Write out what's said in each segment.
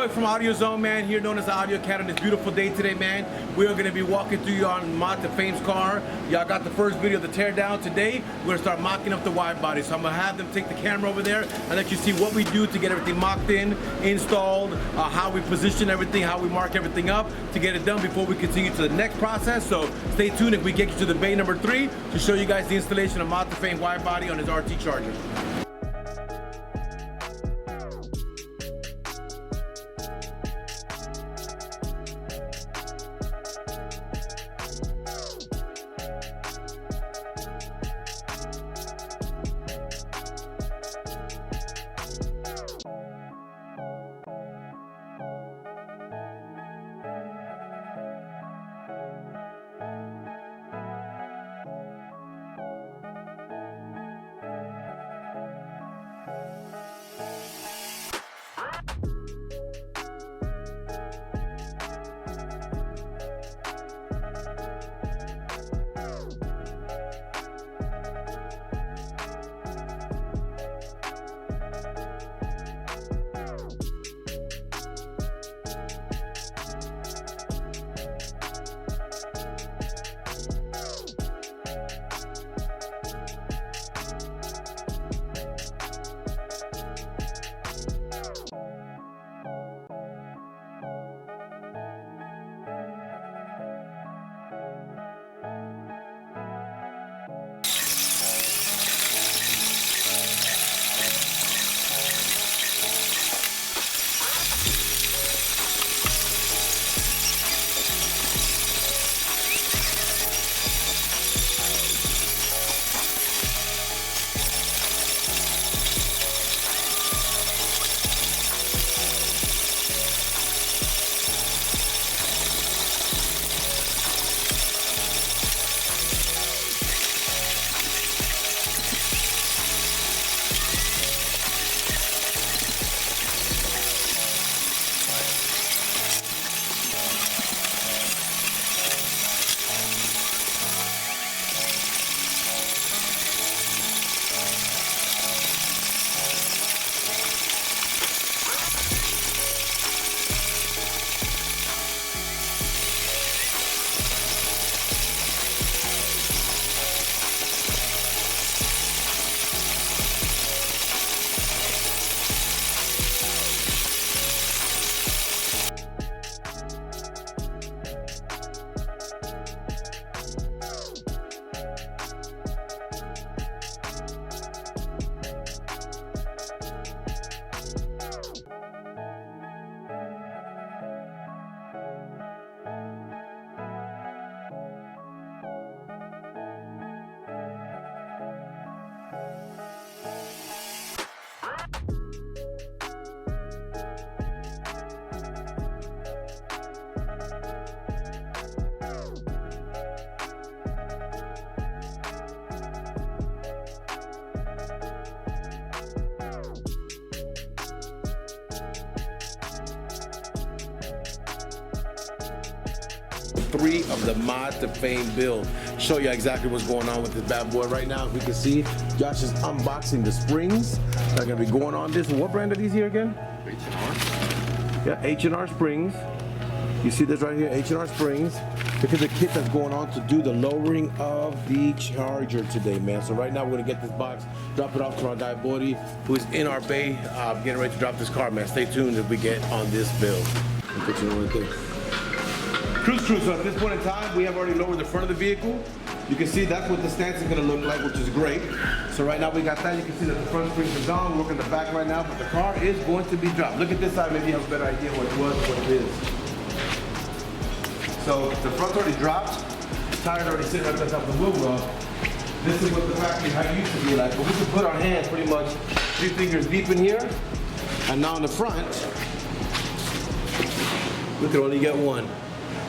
boy from AUDIOZONE, man, here known as the AUDIOZONE on this beautiful day today, man. We are going to be walking through you on MOD2FAME's car. Y'all got the first video of the teardown. Today, we're going to start mocking up the wide body. So I'm going to have them take the camera over there and let you see what we do to get everything mocked in, installed, how we position everything, how we mark everything up to get it done before we continue to the next process. So stay tuned if we get you to the bay number 3 to show you guys the installation of MOD2FAME wide body on his RT Charger. Three of the MOD2FAME build. Show you exactly what's going on with this bad boy right now. As we can see, Josh is unboxing the springs that are gonna be going on this. What brand are these here again? H&R. Yeah, H&R springs. You see this right here, H&R springs. Because the kit that's going on to do the lowering of the charger today, man. So right now we're gonna get this box, drop it off to our guy Bodie, who is in our bay, getting ready to drop this car, man. Stay tuned if we get on this build. I'll put you on right there. Cruise. So at this point in time, we have already lowered the front of the vehicle. You can see that's what the stance is gonna look like, which is great. So right now we got that. You can see that the front springs are down. We're working the back right now, but the car is going to be dropped. Look at this side, maybe you have a better idea what it was, what it is. So the front's already dropped. The tire's already sitting right on top of the wheel well. This is what the factory height used to be like. But we can put our hands pretty much 3 fingers deep in here. And now in the front, we can only get 1.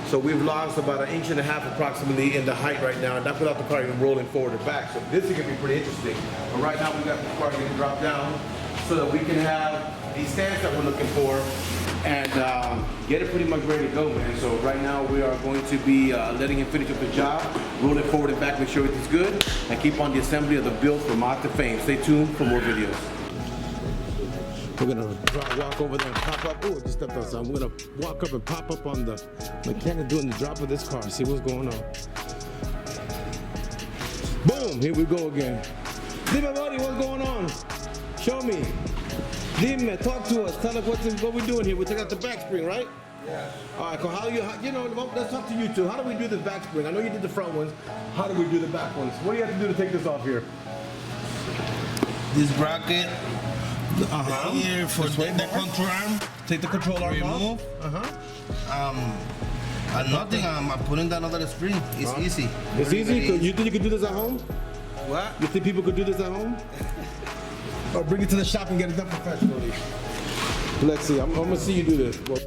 So we've lost about 1.5 inches approximately in the height right now, and that's without the car even rolling forward or back. So this is gonna be pretty interesting. But right now we got the car getting dropped down so that we can have the stance that we're looking for and get it pretty much ready to go, man. So right now we are going to be letting him finish up the job, roll it forward and back, make sure everything's good, and keep on the assembly of the build for MOD2FAME. Stay tuned for more videos. We're gonna walk over there and pop up. Oh, I just stepped outside. We're gonna walk up and pop up on the mechanic doing the drop of this car. See what's going on. Boom, here we go again. Dime, buddy, what's going on? Show me. Dime, talk to us. Tell us what we're doing here. We took out the back spring, right? Yeah. All right, so let's talk to you two. How do we do this back spring? I know you did the front ones. How do we do the back ones? What do you have to do to take this off here? This bracket here for the control arm. Take the control arm remove. And nothing. I'm putting that other spring. It's easy. It's easy. You think you could do this at home? What? You think people could do this at home? Or bring it to the shop and get it done professionally? Let's see. I'm gonna see you do this. Well,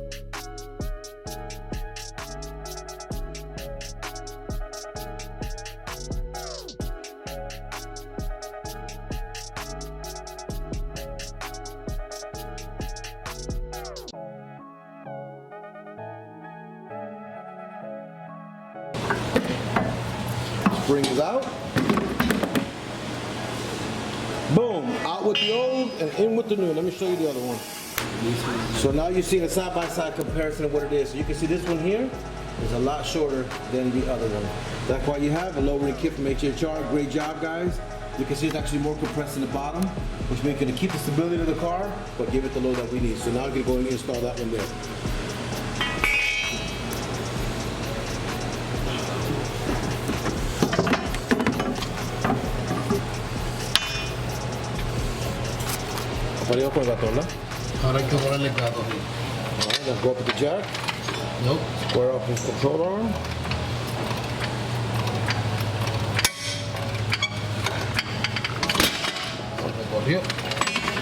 springs out. Boom, out with the old and in with the new. Let me show you the other one. So now you see the side-by-side comparison of what it is. So you can see this one here is a lot shorter than the other one. That's why you have a lowering kit from HHR. Great job, guys. You can see it's actually more compressed in the bottom, which means it's going to keep the stability of the car, but give it the load that we need. So now I'm going to go and install that one there. Ahora hay que ponerle el gato. Alright, let's go up with the jack. Nope. Square up his control arm.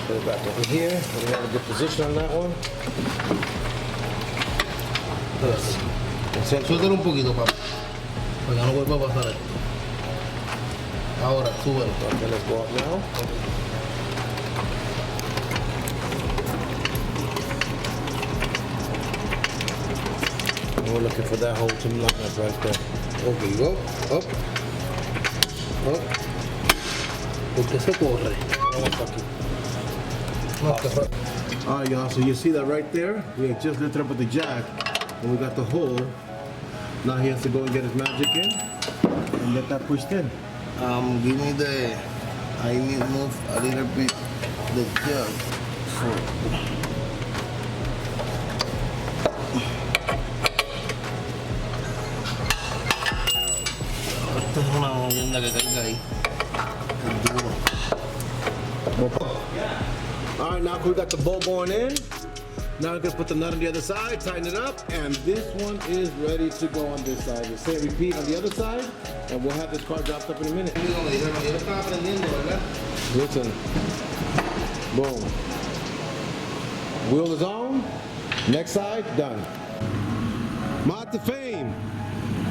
Put it back over here. We have a good position on that one. Suéltalo un poquito, papá. Para que no vuelva a pasar esto. Ahora, súbelo. Okay, let's go up now. We're looking for that hole to line up right there. Okay, go. Up. Up. ¿Por qué se corre? Alright, y'all, so you see that right there? We had just lifted up with the jack, and we got the hole. Now he has to go and get his magic in, and get that pushed in. Give me the, I need to move a little bit the jug. Esta es una movienda que caiga ahí. Es duro. Alright, now we got the bolt going in. Now we're gonna put the nut on the other side, tighten it up, and this one is ready to go on this side. We'll say repeat on the other side, and we'll have this car dropped up in a minute. Listen. Boom. Wheel is on. Next side, done. MOD2FAME.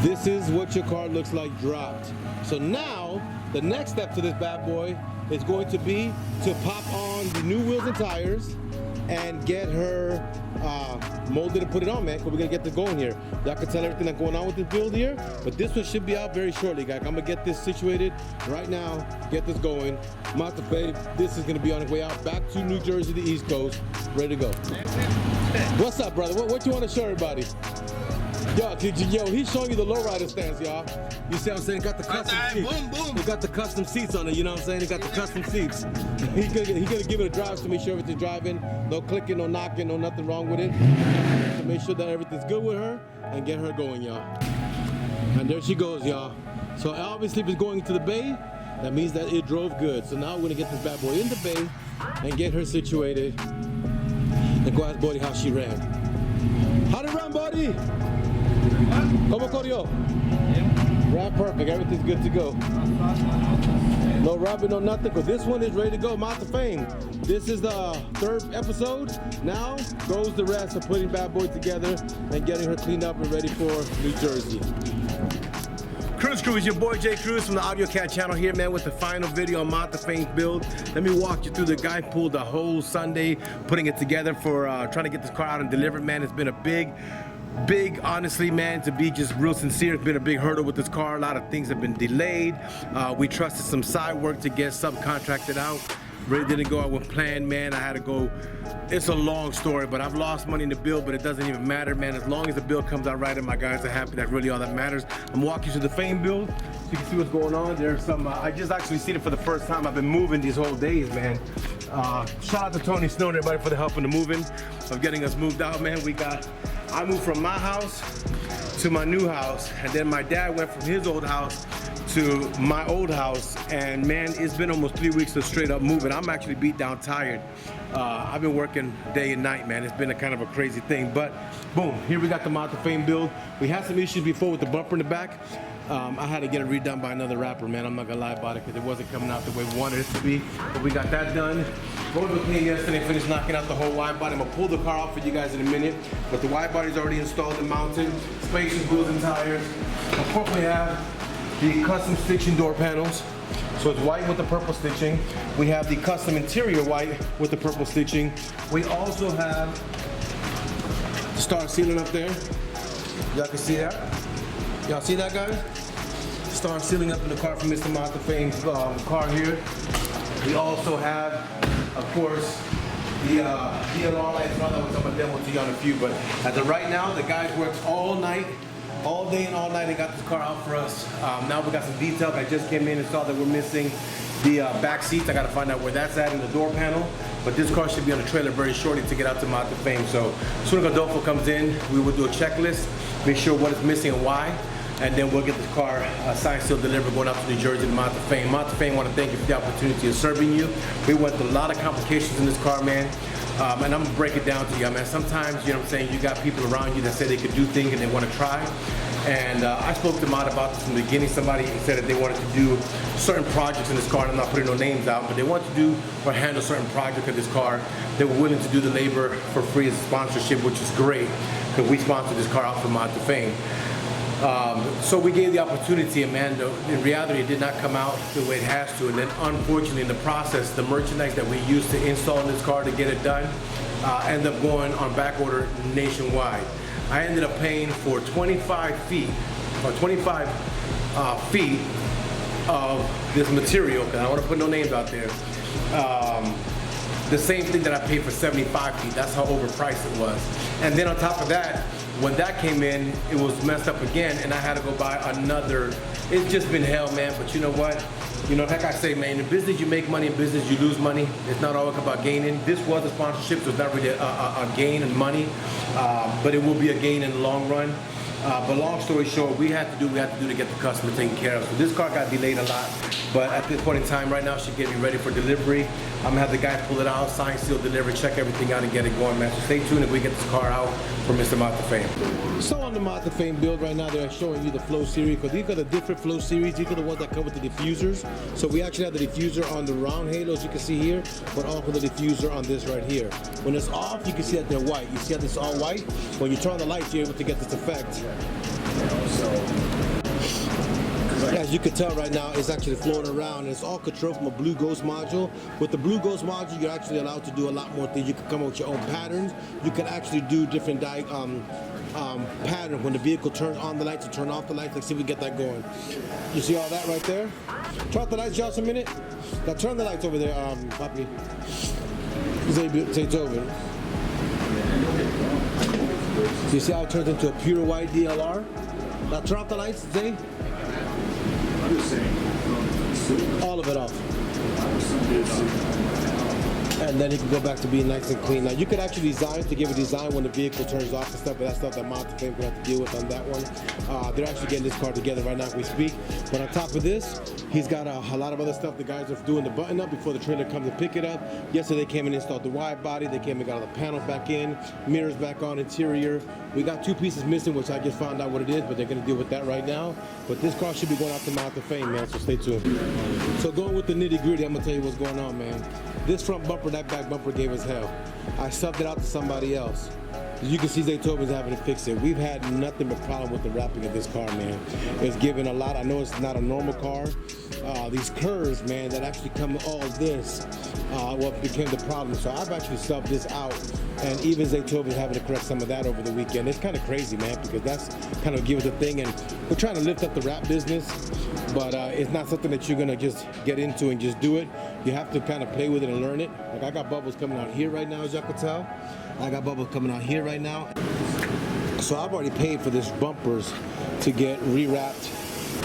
This is what your car looks like dropped. So now, the next step to this bad boy is going to be to pop on the new wheels and tires and get her molded and put it on, man, because we're gonna get this going here. Y'all can tell everything that's going on with this build here, but this one should be out very shortly, guys. I'm gonna get this situated right now, get this going. MOD2FAME, this is gonna be on its way out back to New Jersey, the East Coast, ready to go. What's up, brother? What you want to show everybody? Yo, he's showing you the lowrider stance, y'all. You see what I'm saying? Got the custom seats. Boom, boom. He got the custom seats on it, you know what I'm saying? He got the custom seats. He's gonna give it a drive to make sure everything's driving. No clicking, no knocking, no nothing wrong with it. To make sure that everything's good with her and get her going, y'all. And there she goes, y'all. So obviously if it's going into the bay, that means that it drove good. So now we're gonna get this bad boy in the bay and get her situated and go ask Buddy how she ran. How'd it run, Buddy? ¿Cómo corrió? Ran perfect, everything's good to go. No rubbing, no nothing, because this one is ready to go. MOD2FAME. This is the third episode. Now goes the rest of putting bad boy together and getting her cleaned up and ready for New Jersey. Cruise Crew is your boy Jay Cruz from the AUDIOZONE channel here, man, with the final video on MOD2FAME's build. Let me walk you through. The guy pulled the whole Sunday putting it together for trying to get this car out and delivered, man. It's been a big, honestly, man, to be just real sincere, it's been a big hurdle with this car. A lot of things have been delayed. We trusted some side work to get subcontracted out. Really didn't go out with plan, man. I had to go. It's a long story, but I've lost money in the build, but it doesn't even matter, man. As long as the build comes out right and my guys are happy, that's really all that matters. I'm walking you through the Fame build so you can see what's going on. There's some, I just actually seen it for the first time. I've been moving these whole days, man. Shout out to Tony Snow and everybody for the help in the moving, of getting us moved out, man. I moved from my house to my new house, and then my dad went from his old house to my old house, and man, it's been almost 3 weeks of straight up moving. I'm actually beat down, tired. I've been working day and night, man. It's been a kind of a crazy thing, but boom, here we got the MOD2FAME build. We had some issues before with the bumper in the back. I had to get it redone by another rapper, man. I'm not gonna lie about it, because it wasn't coming out the way we wanted it to be, but we got that done. Roller came yesterday, finished knocking out the whole wide body. I'm gonna pull the car off for you guys in a minute, but the wide body's already installed and mounted. Spacious wheels and tires. Of course, we have the custom stitching door panels. So it's white with the purple stitching. We have the custom interior white with the purple stitching. We also have the star ceiling up there. Y'all can see that? Y'all see that, guys? Star ceiling up in the car from Mr. MOD2FAME's car here. We also have, of course, the DLR lights. That was I'm gonna demo to you on a few, but as of right now, the guys worked all night, all day and all night, and got this car out for us. Now we got some details. I just came in and saw that we're missing the back seats. I gotta find out where that's at in the door panel. But this car should be on the trailer very shortly to get out to MOD2FAME. So as soon as Dofdge comes in, we will do a checklist, make sure what is missing and why, and then we'll get this car signed, sealed, delivered, going out to New Jersey to MOD2FAME. MOD2FAME want to thank you for the opportunity of serving you. We went through a lot of complications in this car, man. And I'm gonna break it down to you, man. Sometimes, you know what I'm saying, you got people around you that say they could do things and they want to try. And I spoke to Mod about this from the beginning. Somebody said that they wanted to do certain projects in this car, and I'm not putting no names out, but they wanted to do or handle certain projects of this car. They were willing to do the labor for free as a sponsorship, which is great, because we sponsored this car out for MOD2FAME. So we gave the opportunity, and man, in reality, it did not come out the way it has to. And then unfortunately, in the process, the merchandise that we used to install in this car to get it done ended up going on back order nationwide. I ended up paying for 25 feet of this material, because I don't want to put no names out there. The same thing that I paid for 75 feet. That's how overpriced it was. And then on top of that, when that came in, it was messed up again, and I had to go buy another. It's just been hell, man. But you know what? You know, like I say, man, in business you make money, in business you lose money. It's not always about gaining. This was a sponsorship, so it's not really a gain in money, but it will be a gain in the long run. But long story short, we had to do to get the customer taken care of. So this car got delayed a lot, but at this point in time, right now, she getting me ready for delivery. I'm gonna have the guy pull it out, sign, seal, deliver, check everything out, and get it going, man. So stay tuned if we get this car out for Mr. MOD2FAME. So on the MOD2FAME build right now, they're showing you the flow series, because these are the different flow series. These are the ones that come with the diffusers. So we actually have the diffuser on the round halos, you can see here, but also the diffuser on this right here. When it's off, you can see that they're white. You see how this is all white? When you turn on the lights, you're able to get this effect. As you can tell right now, it's actually floating around, and it's all controlled from a Blue Ghost module. With the Blue Ghost module, you're actually allowed to do a lot more things. You can come up with your own patterns. You can actually do different patterns when the vehicle turns on the lights and turn off the lights. Let's see if we get that going. You see all that right there? Turn off the lights, Josh, a minute. Now turn the lights over there, Poppy. It's over. You see how it turns into a pure white DLR? Now turn off the lights, Zay. All of it off. And then it can go back to being nice and clean. Now you could actually design to give a design when the vehicle turns off and stuff, but that's stuff that MOD2FAME will have to deal with on that one. They're actually getting this car together right now as we speak. But on top of this, he's got a lot of other stuff. The guys are doing the button up before the trailer comes to pick it up. Yesterday they came and installed the wide body. They came and got all the panels back in, mirrors back on, interior. We got 2 pieces missing, which I just found out what it is, but they're gonna deal with that right now. But this car should be going out to MOD2FAME, man, so stay tuned. So going with the nitty gritty, I'm gonna tell you what's going on, man. This front bumper, that back bumper gave us hell. I subbed it out to somebody else. You can see Zaytoven's having to fix it. We've had nothing but problem with the wrapping of this car, man. It's given a lot. I know it's not a normal car. These curves, man, that actually come to all this, what became the problem. So I've actually subbed this out, and even Zaytoven's having to correct some of that over the weekend. It's kind of crazy, man, because that's kind of give us a thing, and we're trying to lift up the wrap business. but it's not something that you're gonna just get into and just do it. You have to kind of play with it and learn it. Like I got bubbles coming out here right now, as y'all can tell. I got bubbles coming out here right now. So I've already paid for this bumpers to get rewrapped.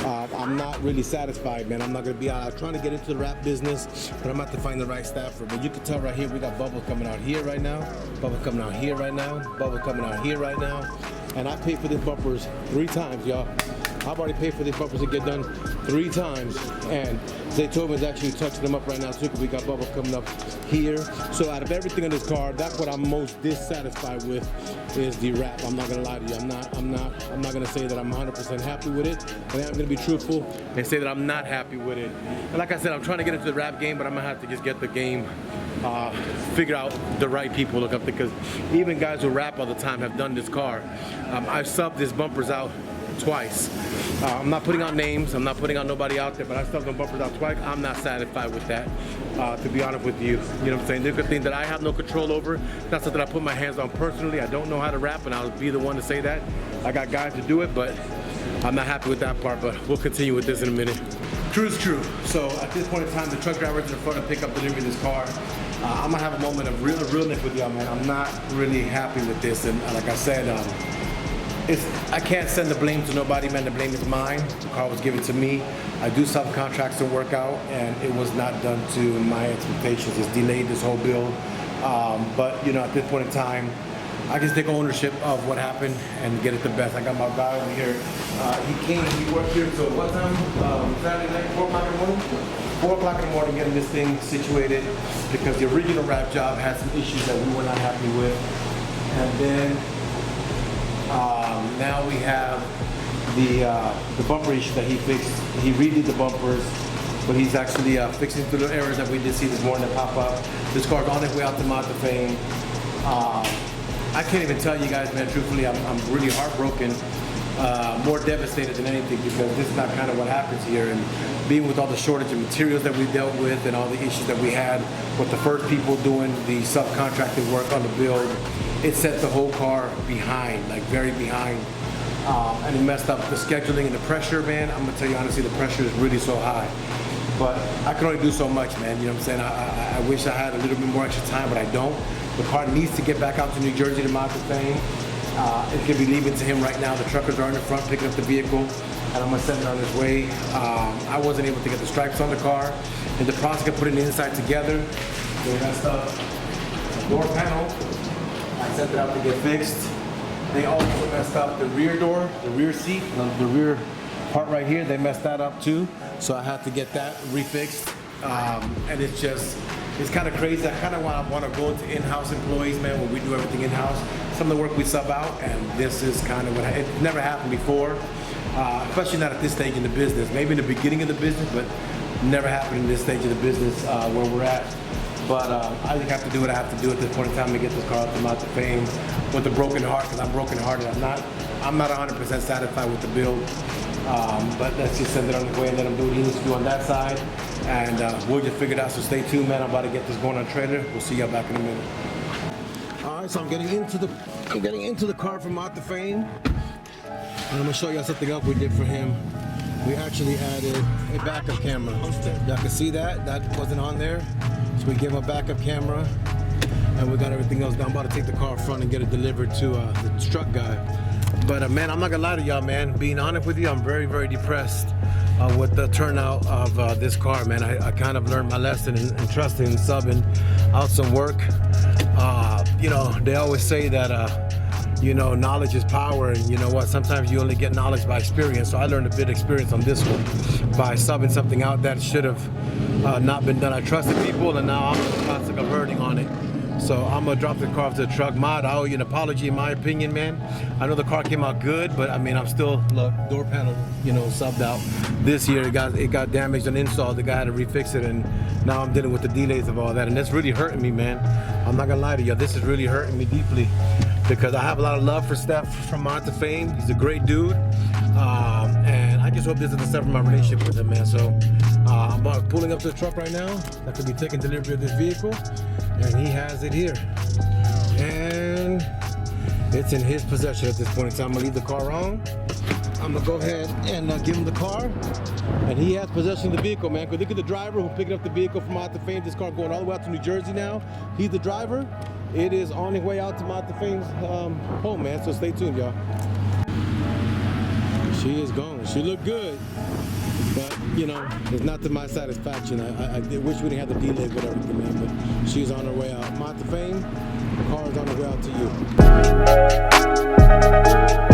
I'm not really satisfied, man. I'm not gonna be out. I'm trying to get into the wrap business, but I'm about to find the right staff for it. But you can tell right here, we got bubbles coming out here right now, bubbles coming out here right now, bubbles coming out here right now. And I paid for these bumpers 3 times, y'all. I've already paid for these bumpers to get done 3 times, and Zaytoven's actually touching them up right now too, because we got bubbles coming up here. So out of everything on this car, that's what I'm most dissatisfied with, is the wrap. I'm not gonna lie to you. I'm not gonna say that I'm 100% happy with it, and I'm gonna be truthful and say that I'm not happy with it. And like I said, I'm trying to get into the wrap game, but I'm gonna have to just get the game, figure out the right people to look up, because even guys who rap all the time have done this car. I've subbed these bumpers out twice. I'm not putting out names, I'm not putting out nobody out there, but I subbed them bumpers out twice. I'm not satisfied with that, to be honest with you. You know what I'm saying? There's a thing that I have no control over. That's something I put my hands on personally. I don't know how to rap, and I'll be the one to say that. I got guys to do it, but I'm not happy with that part, but we'll continue with this in a minute. Cruise crew. So at this point in time, the truck driver's in the front of pick up delivery of this car. I'm gonna have a moment of realness with y'all, man. I'm not really happy with this, and like I said, I can't send the blame to nobody, man. The blame is mine. The car was given to me. I do subcontracts and work out, and it was not done to my expectations. It's delayed this whole build. But you know, at this point in time, I can take ownership of what happened and get it the best. I got my guy over here. He worked here till what time? Saturday night, 4 o'clock in the morning? 4 o'clock in the morning getting this thing situated, because the original wrap job had some issues that we were not happy with. And then now we have the bumper issue that he fixed. He redid the bumpers, but he's actually fixing through the errors that we did see this morning that pop up. This car's on its way out to MOD2FAME. I can't even tell you guys, man, truthfully, I'm really heartbroken, more devastated than anything, because this is not kind of what happens here. And being with all the shortage of materials that we dealt with and all the issues that we had with the first people doing the subcontracted work on the build, it set the whole car behind, like very behind. And it messed up the scheduling and the pressure, man. I'm gonna tell you honestly, the pressure is really so high. But I can only do so much, man. You know what I'm saying? I wish I had a little bit more extra time, but I don't. The car needs to get back out to New Jersey to MOD2FAME. It could be leaving to him right now. The truckers are in the front picking up the vehicle, and I'm gonna send it on his way. I wasn't able to get the stripes on the car. In the process of putting the inside together, they messed up the door panel. I sent it out to get fixed. They also messed up the rear door, the rear seat, the rear part right here. They messed that up too. So I had to get that refixed. And it's kind of crazy. I kind of want to go into in-house employees, man, where we do everything in-house. Some of the work we sub out, and this is kind of it never happened before, especially not at this stage in the business. Maybe in the beginning of the business, but never happened in this stage of the business where we're at. But I just have to do what I have to do at this point in time to get this car out to MOD2FAME with a broken heart, because I'm broken-hearted. I'm not 100% satisfied with the build. But let's just send it on the way and let him do what he needs to do on that side. And we'll just figure it out, so stay tuned, man. I'm about to get this going on trailer. We'll see y'all back in a minute. All right, so I'm getting into the car from MOD2FAME. And I'm gonna show y'all something else we did for him. We actually added a backup camera. Y'all can see that wasn't on there. So we gave him a backup camera, and we got everything else done. I'm about to take the car up front and get it delivered to the truck guy. But man, I'm not gonna lie to y'all, man. Being honest with you, I'm very, very depressed with the turnout of this car, man. I kind of learned my lesson in trusting and subbing out some work. You know, they always say that you know, knowledge is power, and you know what, sometimes you only get knowledge by experience. So I learned a bit of experience on this one by subbing something out that should have not been done. I trusted people, and now I'm in the process of hurting on it. So I'm gonna drop the car off to the truck. Mod, I owe you an apology in my opinion, man. I know the car came out good, but I mean, I'm still, look, door panel, you know, subbed out. This year it got damaged on install. The guy had to refix it, and now I'm dealing with the delays of all that, and that's really hurting me, man. I'm not gonna lie to you, this is really hurting me deeply, because I have a lot of love for Steph from MOD2FAME. He's a great dude, and I just hope this doesn't sever my relationship with him, man. So I'm pulling up to the truck right now. That could be taking delivery of this vehicle, and he has it here, and it's in his possession at this point in time. I'm gonna leave the car on. I'm gonna go ahead and give him the car, and he has possession of the vehicle, man. Cause look at the driver who picked up the vehicle from MOD2FAME. This car going all the way out to New Jersey now. He's the driver. It is on its way out to MOD2FAME's home, man. So stay tuned, y'all. She is gone. She looked good, but you know, it's not to my satisfaction. I wish we didn't have the delay with everything, man. But she's on her way out. MOD2FAME, the car is on her way out to you.